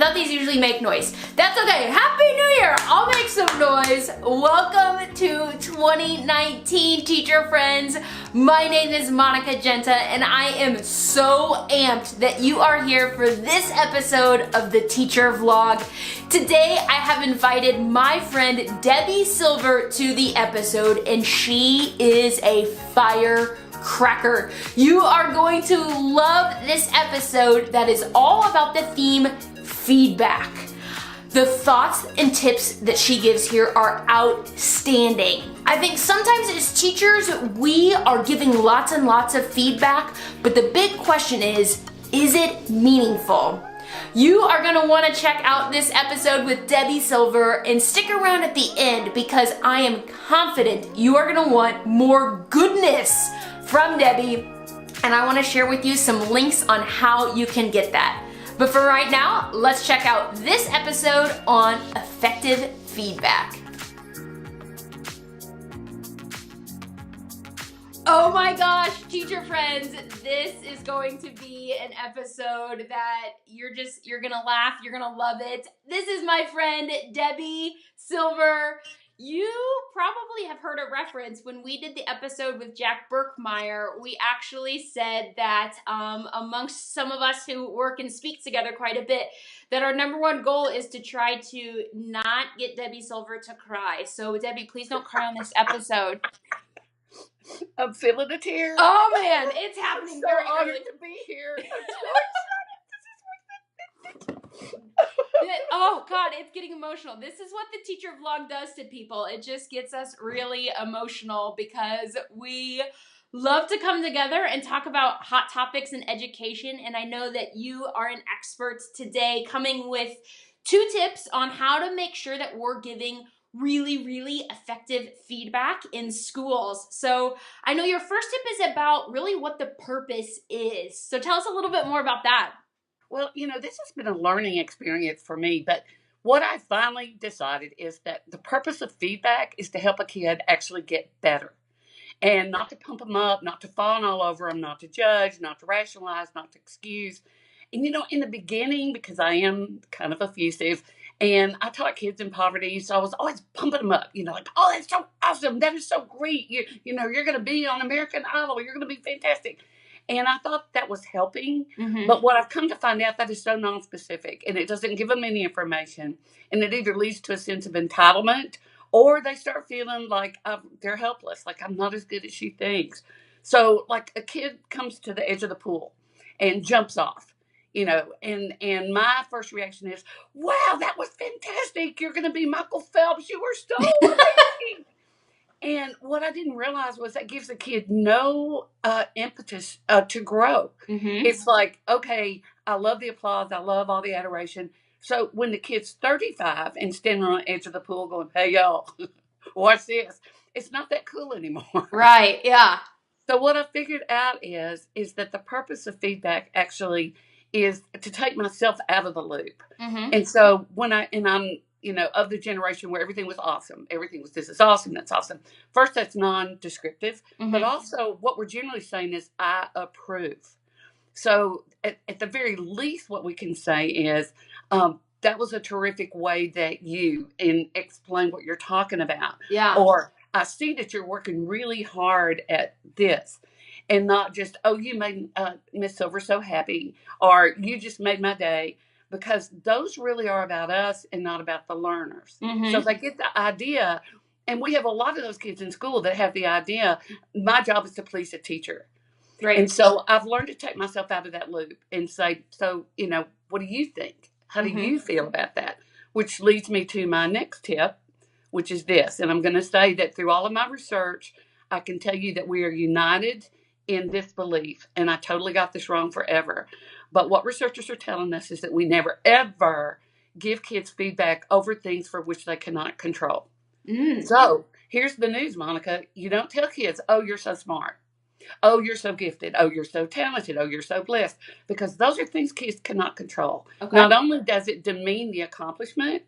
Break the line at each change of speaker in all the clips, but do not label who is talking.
thought these usually make noise. That's okay. Happy New Year! I'll make some noise. Welcome to 2019, teacher friends. My name is Monica Genta, and I am so amped that you are here for this episode of the Teacher Vlog. Today, I have invited my friend Debbie Silver to the episode, and she is a firecracker. You are going to love this episode that is all about the theme feedback. The thoughts and tips that she gives here are outstanding. I think sometimes as teachers, we are giving lots and lots of feedback, but the big question is it meaningful? You are gonna wanna check out this episode with Debbie Silver and stick around at the end because I am confident you are gonna want more goodness from Debbie, and I wanna share with you some links on how you can get that. But for right now, let's check out this episode on effective feedback. Oh my gosh, teacher friends, this is going to be an episode that you're gonna laugh, you're gonna love it. This is my friend, Debbie Silver. You probably have heard a reference when we did the episode with Jack Burkmeyer. We actually said that amongst some of us who work and speak together quite a bit, that our number one goal is to try to not get Debbie Silver to cry. So Debbie, please don't cry on this episode.
I'm feeling a tear.
Oh man, it's happening.
I'm so
very
honored
early.
to be here. I'm so
Oh God, it's getting emotional. This is what the teacher vlog does to people. It just gets us really emotional because we love to come together and talk about hot topics in education. And I know that you are an expert today, coming with 2 tips on how to make sure that we're giving really effective feedback in schools. So I know your first tip is about really what the purpose is. So tell us a little bit more about that.
Well, this has been a learning experience for me, but what I finally decided is that the purpose of feedback is to help a kid actually get better and not to pump them up, not to fawn all over them, not to judge, not to rationalize, not to excuse. And, in the beginning, because I am kind of effusive, and I taught kids in poverty, so I was always pumping them up, like, oh, that's so awesome. That is so great. You're going to be on American Idol. You're going to be fantastic. And I thought that was helping.
Mm-hmm.
But what I've come to find out, that is so nonspecific, and it doesn't give them any information. And it either leads to a sense of entitlement, or they start feeling like they're helpless, like I'm not as good as she thinks. So like a kid comes to the edge of the pool and jumps off, and my first reaction is, wow, that was fantastic. You're going to be Michael Phelps. You were so amazing. And what I didn't realize was that gives the kid no impetus to grow.
Mm-hmm.
It's like, okay, I love the applause. I love all the adoration. So when the kid's 35 and standing on the edge of the pool going, hey, y'all, watch this, it's not that cool anymore.
Right, yeah.
So what I figured out is that the purpose of feedback actually is to take myself out of the loop.
Mm-hmm.
And so I'm of the generation where everything was awesome. Everything was, this is awesome, that's awesome. First, that's non-descriptive.
Mm-hmm.
But also what we're generally saying is, I approve. So at the very least, what we can say is, that was a terrific way that you explain what you're talking about.
Yeah.
Or I see that you're working really hard at this. And not just, oh, you made Miss Silver so happy, or you just made my day. Because those really are about us and not about the learners.
Mm-hmm.
So if they get the idea, and we have a lot of those kids in school that have the idea, my job is to please the teacher.
Right.
And so I've learned to take myself out of that loop and say, so, what do you think? How do you feel about that? Which leads me to my next tip, which is this. And I'm going to say that through all of my research, I can tell you that we are united in this belief. And I totally got this wrong forever. But what researchers are telling us is that we never, ever give kids feedback over things for which they cannot control.
Mm.
So here's the news, Monica. You don't tell kids, oh, you're so smart. Oh, you're so gifted. Oh, you're so talented. Oh, you're so blessed. Because those are things kids cannot control.
Okay.
Not only does it demean the accomplishment,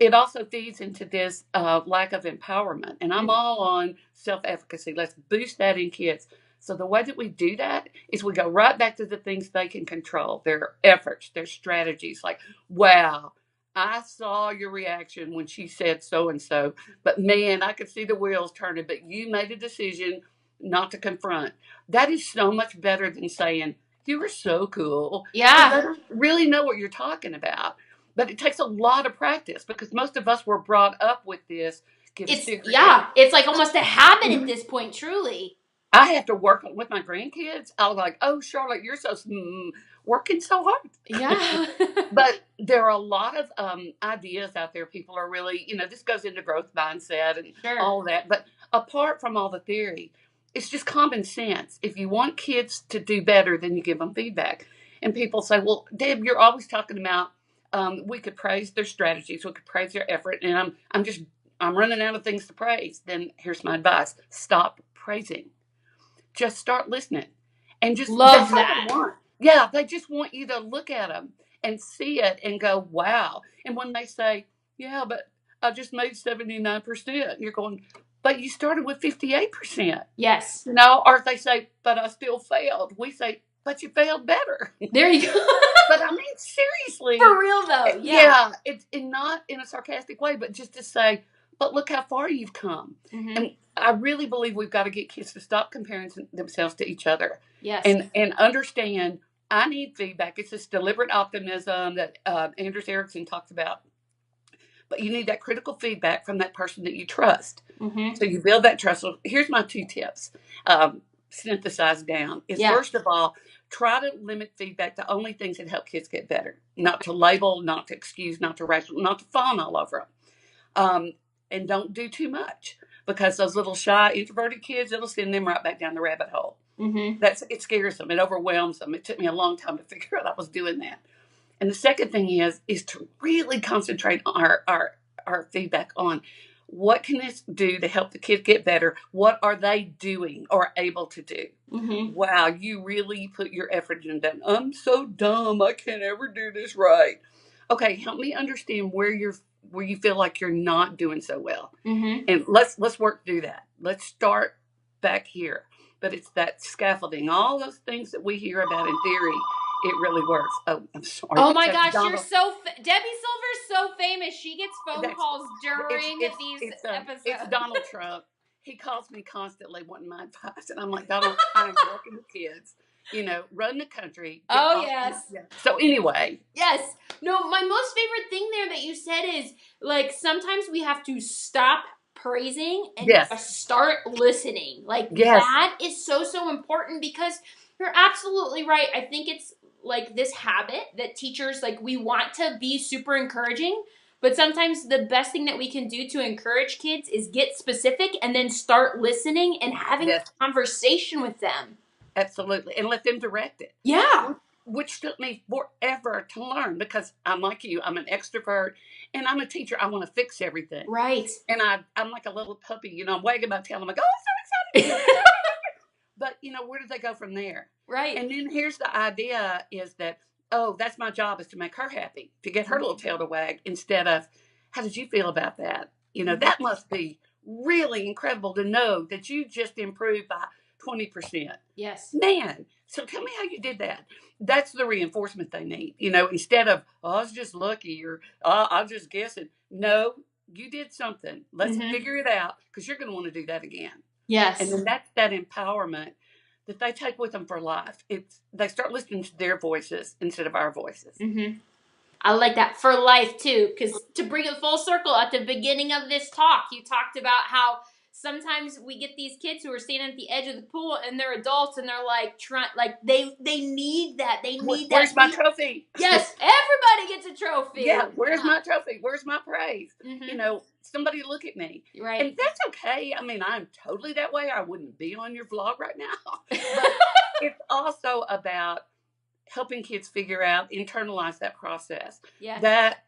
it also feeds into this lack of empowerment. And I'm all on self-efficacy. Let's boost that in kids. So the way that we do that is we go right back to the things they can control, their efforts, their strategies. Like, wow, I saw your reaction when she said so and so, but man, I could see the wheels turning, but you made a decision not to confront. That is so much better than saying, you were so cool. Because I
Yeah.
don't really know what you're talking about. But it takes a lot of practice because most of us were brought up with this. Give a stick or
Yeah, it's like almost a habit at this point, truly.
I have to work with my grandkids. I was like, oh, Charlotte, you're so working so hard.
Yeah.
But there are a lot of ideas out there. People are really, this goes into growth mindset and
Sure.
all of that. But apart from all the theory, it's just common sense. If you want kids to do better, then you give them feedback. And people say, well, Deb, you're always talking about we could praise their strategies, we could praise their effort, and I'm running out of things to praise. Then here's my advice: stop praising. Just start listening, and just
Love
that's all
that.
they want. Yeah, they just want you to look at them and see it and go, wow. And when they say, yeah, but I just made 79%, you're going, but you started with 58%.
Yes.
Or if they say, but I still failed, we say, but you failed better.
There you go.
But I mean, seriously.
For real though.
Yeah, it's not in a sarcastic way, but just to say, but look how far you've come.
Mm-hmm.
And I really believe we've got to get kids to stop comparing themselves to each other.
Yes.
And understand I need feedback. It's this deliberate optimism that Anders Ericsson talks about. But you need that critical feedback from that person that you trust.
Mm-hmm.
So you build that trust. So here's my 2 tips. Synthesized down is first of all, try to limit feedback to only things that help kids get better. Not to label, not to excuse, not to rational, not to fawn all over them. And don't do too much, because those little shy, introverted kids, it'll send them right back down the rabbit hole.
Mm-hmm.
It scares them. It overwhelms them. It took me a long time to figure out I was doing that. And the second thing is to really concentrate on our feedback on what can this do to help the kid get better? What are they doing or able to do?
Mm-hmm.
Wow, you really put your effort into that. I'm so dumb. I can't ever do this right. Okay, help me understand where you feel like you're not doing so well.
Mm-hmm.
And let's work through that. Let's start back here. But it's that scaffolding, all those things that we hear about in theory, it really works. Oh, I'm sorry.
Oh my gosh, you're so Debbie Silver's so famous. She gets phone calls during these episodes.
It's Donald Trump. He calls me constantly wanting my advice, and I'm like, Donald, I'm working with kids. Run the country.
Oh yes.
So anyway.
Yes. No, my most favorite thing there that you said is, like, sometimes we have to stop praising and start listening. Like, that is so important, because you're absolutely right. I think it's like this habit that teachers, like, we want to be super encouraging, but sometimes the best thing that we can do to encourage kids is get specific and then start listening and having a conversation with them.
Absolutely. And let them direct it.
Yeah.
Which took me forever to learn, because I'm like you. I'm an extrovert, and I'm a teacher. I want to fix everything.
Right.
And I'm like a little puppy. I'm wagging my tail. I'm like, oh, I'm so excited. But, where do they go from there?
Right.
And then here's the idea is that, oh, that's my job, is to make her happy, to get her little tail to wag, instead of, how did you feel about that? That must be really incredible to know that you just improved by 20%.
Yes.
Man, so tell me how you did that. That's the reinforcement they need, instead of, oh, I was just lucky, or I'm just guessing. No, you did something. Let's figure it out, because you're going to want to do that again.
Yes.
And then that's that empowerment that they take with them for life. They start listening to their voices instead of our voices.
Mm-hmm. I like that, for life too, because to bring it full circle, at the beginning of this talk, you talked about how sometimes we get these kids who are standing at the edge of the pool, and they're adults, and they're like they need that. They need that.
Where's my trophy?
Yes, everybody gets a trophy.
Yeah, where's my trophy? Where's my praise?
Mm-hmm.
Somebody look at me.
Right.
And that's okay. I mean, I'm totally that way. I wouldn't be on your vlog right now. But it's also about helping kids figure out, internalize that process.
Yeah.
That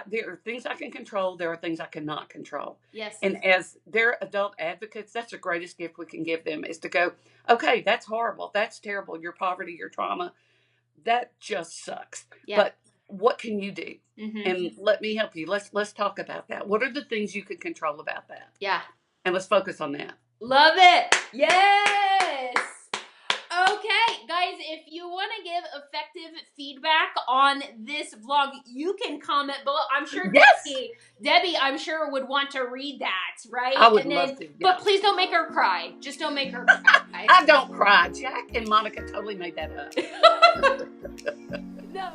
there are things I can control. There are things I cannot control.
Yes.
And as their adult advocates, that's the greatest gift we can give them, is to go, okay, that's horrible. That's terrible. Your poverty, your trauma, that just sucks. Yeah. But what can you do? Mm-hmm. And let me help you. Let's talk about that. What are the things you can control about that?
Yeah.
And let's focus on that.
Love it. Yes. guys, if you want to give effective feedback on this vlog, you can comment below. I'm sure
Yes.
Debbie, I'm sure would want to read that, right?
I would love to. Yeah.
But please don't make her cry. Just don't make her cry.
I don't cry. Jack and Monica totally made that up.
No.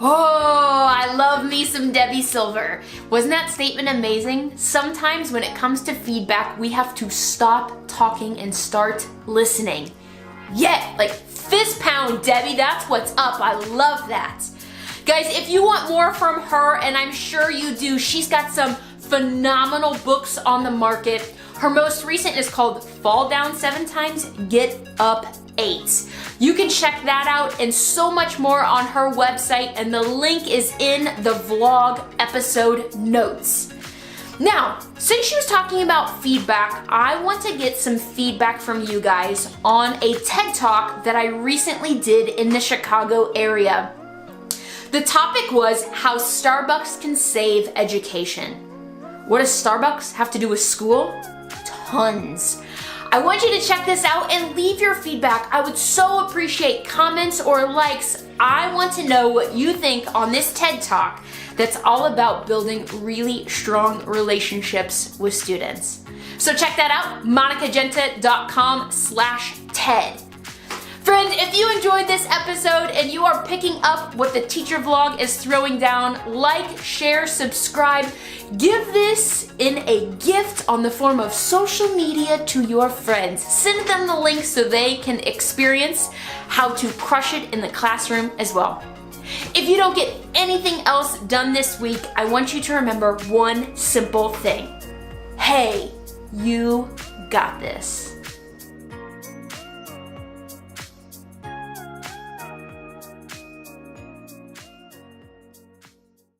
Oh, I love me some Debbie Silver. Wasn't that statement amazing? Sometimes when it comes to feedback, we have to stop talking and start listening. Yeah, like fist pound, Debbie, that's what's up. I love that. Guys, if you want more from her, and I'm sure you do, she's got some phenomenal books on the market. Her most recent is called Fall Down 7 Times, Get Up 8. You can check that out and so much more on her website, and the link is in the vlog episode notes. Now, since she was talking about feedback, I want to get some feedback from you guys on a TED Talk that I recently did in the Chicago area. The topic was how Starbucks can save education. What does Starbucks have to do with school? Tons. I want you to check this out and leave your feedback. I would so appreciate comments or likes. I want to know what you think on this TED Talk that's all about building really strong relationships with students. So check that out, monicagenta.com/TED. Friend, if you enjoyed this episode and you are picking up what the teacher vlog is throwing down, like, share, subscribe, give this in a gift on the form of social media to your friends. Send them the link so they can experience how to crush it in the classroom as well. If you don't get anything else done this week, I want you to remember one simple thing. Hey, you got this.